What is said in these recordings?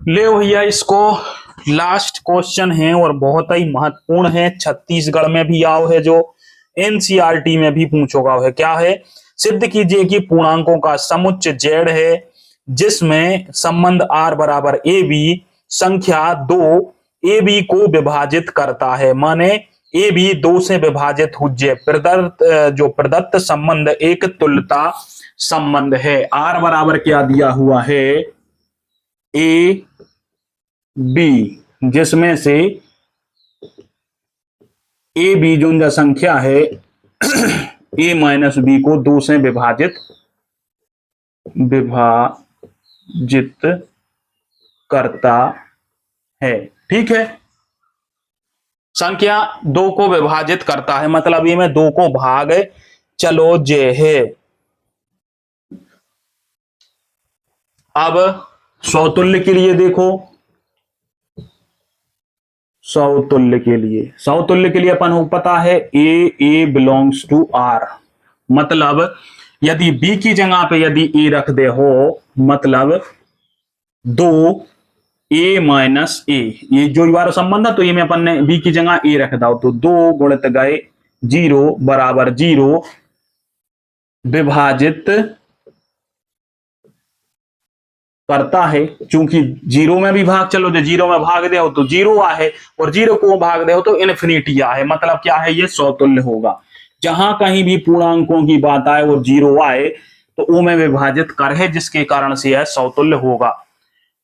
ले भैया इसको लास्ट क्वेश्चन है और बहुत ही महत्वपूर्ण है। छत्तीसगढ़ में भी आओ है, जो एनसीईआरटी में भी पूछोगा है। क्या है? सिद्ध कीजिए कि पूर्णांकों का समुच्चय जेड है जिसमें संबंध आर बराबर ए बी संख्या 2 ए बी को विभाजित करता है। माने ए बी 2 से विभाजित हुज्य प्रदत्त संबंध एक तुल्यता संबंध है। आर बराबर क्या दिया हुआ है? ए बी, जिसमें से ए बी जो संख्या है ए माइनस बी को 2 से विभाजित करता है। ठीक है, संख्या 2 को विभाजित करता है, मतलब ये में 2 को भाग चलो जे है। अब सौतुल्य के लिए देखो, सौतुल्य के लिए अपन को पता है ए बिलोंग्स टू आर। मतलब यदि बी की जगह पे यदि ए रख दे हो, मतलब 2 ए माइनस ए, ये जो बार संबंध है, तो ये में अपन ने बी की जगह ए रख दो, तो 2 गुणित गए 0 बराबर 0 विभाजित करता है। चूंकि 0 में भी भाग चलो, जो 0 में भाग दे हो तो 0 आहे, और 0 को भाग दे हो तो इन्फिनिटी आहे। मतलब क्या है? ये सौतुल्य होगा। जहां कहीं भी पूर्णांकों की बात आए और 0 आए तो ओ में विभाजित कर है, जिसके कारण से यह सौतुल्य होगा।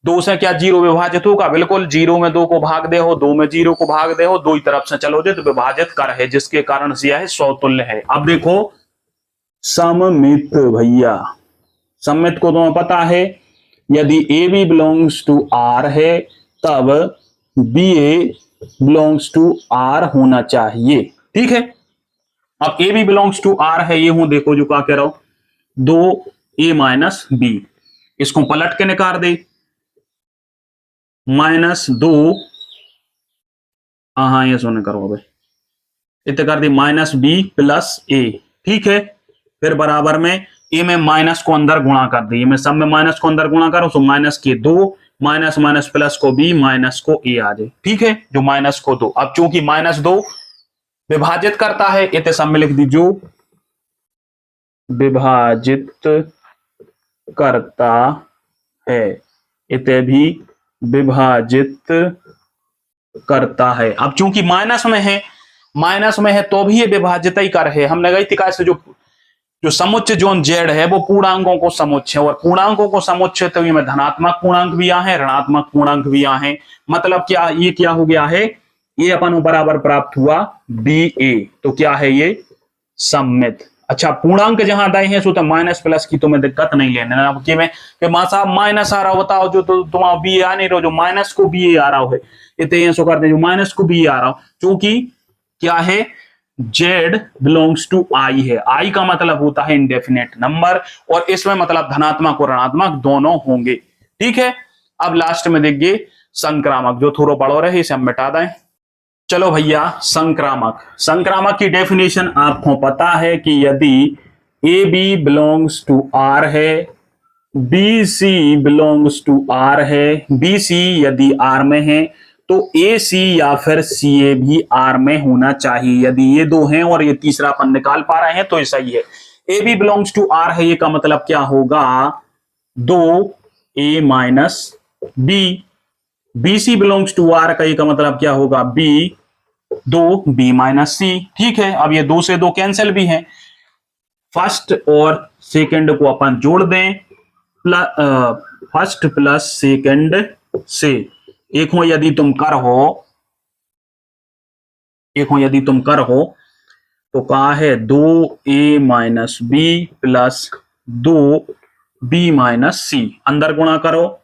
2 से क्या 0 विभाजित होगा? बिल्कुल। 0 में 2 को भाग दे हो, 2 में 0 को भाग दे हो, 2 ही तरफ से चलो तो विभाजित कर है, जिसके कारण से यह सौतुल्य है। अब देखो सममित, भैया सममित को तुम्हें पता है, यदि A B belongs to R है तब B A belongs to R होना चाहिए। ठीक है, अब A B belongs to R है, ये हूं देखो जो क्या कह रहा हूं, 2 ए माइनस बी, इसको पलट के निकाल दे, -2, हाँ ये सोने करो अब इतने कर दी, -b प्लस ए। ठीक है, फिर बराबर में ए में माइनस को अंदर गुणा कर दी, मैं सब में माइनस को अंदर गुणा करो तो माइनस के 2, माइनस माइनस प्लस को बी, माइनस को ए आ जाए। ठीक है, जो माइनस को 2, अब चूंकि -2 विभाजित करता है, इतने सब में लिख दीजिए विभाजित करता है, इतने भी विभाजित करता है। अब चूंकि माइनस में है तो भी ये विभाजित ही कर है। हमने गई थी कैसे, जो समुच्चय जोन जेड है वो पूर्णांकों को समुच्चय, और पूर्णांकों को समुच्चय तो में धनात्मक पूर्णांक भी आ है, ऋणात्मक पूर्णांक भी आ है। मतलब क्या ये क्या हो गया है? ये अपन बराबर प्राप्त हुआ बी ए, तो क्या है ये? सममित। अच्छा, पूर्णांक जहां दाए हैं सो तो माइनस प्लस की तुम्हें दिक्कत नहीं लेना कि मां साहब माइनस आ रहा हो, बताओ जो तो तुम्हारा बी आ नहीं रहो, जो माइनस को बी ए आ रहा है, इतने सो करते जो माइनस को बी आ रहा हो, क्योंकि क्या है? Z बिलोंग्स टू I है। I का मतलब होता है इंडेफिनेट नंबर, और इसमें मतलब धनात्मक और ऋणात्मक दोनों होंगे। ठीक है, अब लास्ट में देखिए संक्रामक, जो थोड़ा बड़ो रहे इसे हम मिटा दें। चलो भैया, संक्रामक की डेफिनेशन आपको पता है कि यदि A B belongs to R है, B C belongs to R है, बी सी यदि आर में है तो ए सी या फिर सी ए भी आर में होना चाहिए। यदि ये 2 हैं और ये तीसरा अपन निकाल पा रहे हैं तो ये सही है। A B belongs to R है, ये का मतलब क्या होगा? 2 A minus B. B C belongs to R का ये का मतलब क्या होगा? B 2 B minus C. ठीक है, अब ये 2 से 2 कैंसिल भी हैं, फर्स्ट और सेकंड को अपन जोड़ दें, फर्स्ट प्लस सेकंड से एक हो यदि तुम कर हो तो कहा है 2 A minus B plus 2 B minus C, अंदर गुणा करो,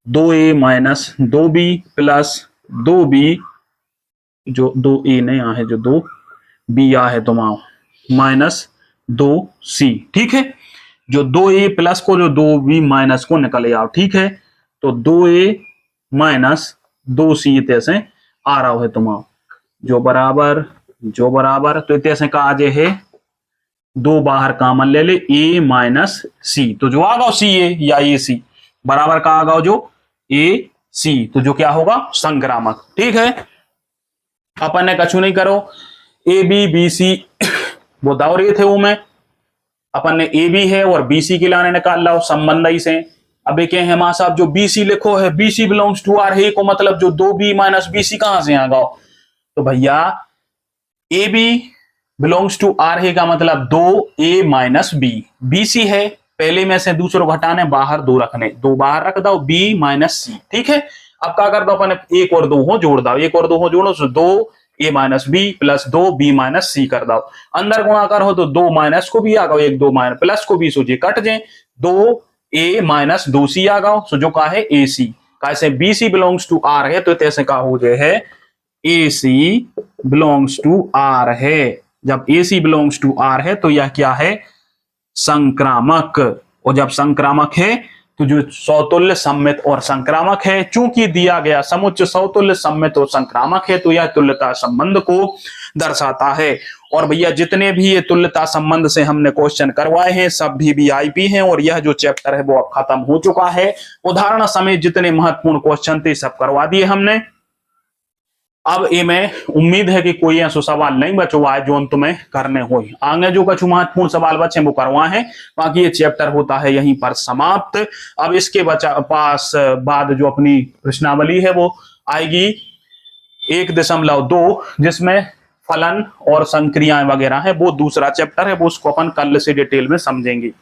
2 A minus 2 B plus 2 B, जो 2 ए नहीं आ है, जो 2 बी आ है तुम्हारा, माइनस 2 सी। ठीक है, जो 2 ए प्लस को जो 2 बी माइनस को निकले आओ। ठीक है, तो 2 ए माइनस 2 सी इतने से आ रहा है तुम्हारा, जो बराबर तो इतने से कहा जे है 2 बाहर कॉमन ले ले, ए माइनस सी, तो जो आ गया सी ए या ए सी बराबर का आ गया जो ए सी, तो जो क्या होगा संक्रामक। ठीक है, अपन ने कछु नहीं करो, ए बी बी सी वो दौड़ रहे थे वो में अपन ने ए बी है और बी सी के लाने निकाल लो संबंध ही से। अब एक है मां साहब जो बी सी लिखो है B C belongs to R है को मतलब जो 2b माइनस बी सी कहां से आ गया, तो भैया A B belongs to R है का मतलब 2a माइनस बी, बी सी है पहले में से दूसरों घटाने बाहर 2 रखने, 2 बाहर रख दो b माइनस सी। ठीक है, अब क्या कर दो अपन 1 और 2 हो जोड़ दो, 1 और 2 हो जोड़ो तो 2a minus B plus 2b minus C कर दो, अंदर गुणाकार हो तो 2 माइनस को भी आ गओ 1 2 माइनस प्लस को भी सोचिए कट जाए 2a माइनस 2c आ गओ, सो जो का है ए सी, कैसे B C belongs to R है तो तैसे का हो जाए है A C belongs to R है। जब A C belongs to R है तो यह क्या है संक्रामक, और जब संक्रामक है तो जो सौतुल्य सम्मित और संक्रामक है, चूंकि दिया गया समुच्चय सौतुल्य सम्मित और संक्रामक है तो यह तुल्यता संबंध को दर्शाता है। और भैया जितने भी ये तुल्यता संबंध से हमने क्वेश्चन करवाए हैं सब भी वीआईपी हैं, और यह जो चैप्टर है वो अब खत्म हो चुका है। उदाहरण समेत जितने महत्वपूर्ण क्वेश्चन थे सब करवा दिए हमने। अब ये में उम्मीद है कि कोई ऐसा सवाल नहीं बचा हुआ है जो तुम्हें करने हो, आगे जो कुछ महत्वपूर्ण सवाल बचे वो करवा है, बाकी ये चैप्टर होता है यहीं पर समाप्त। अब इसके पास बाद जो अपनी प्रश्नावली है वो आएगी 1.2 जिसमें फलन और संक्रियाएं वगैरह है, वो दूसरा चैप्टर है, वो उसको अपन कल से डिटेल में समझेंगे।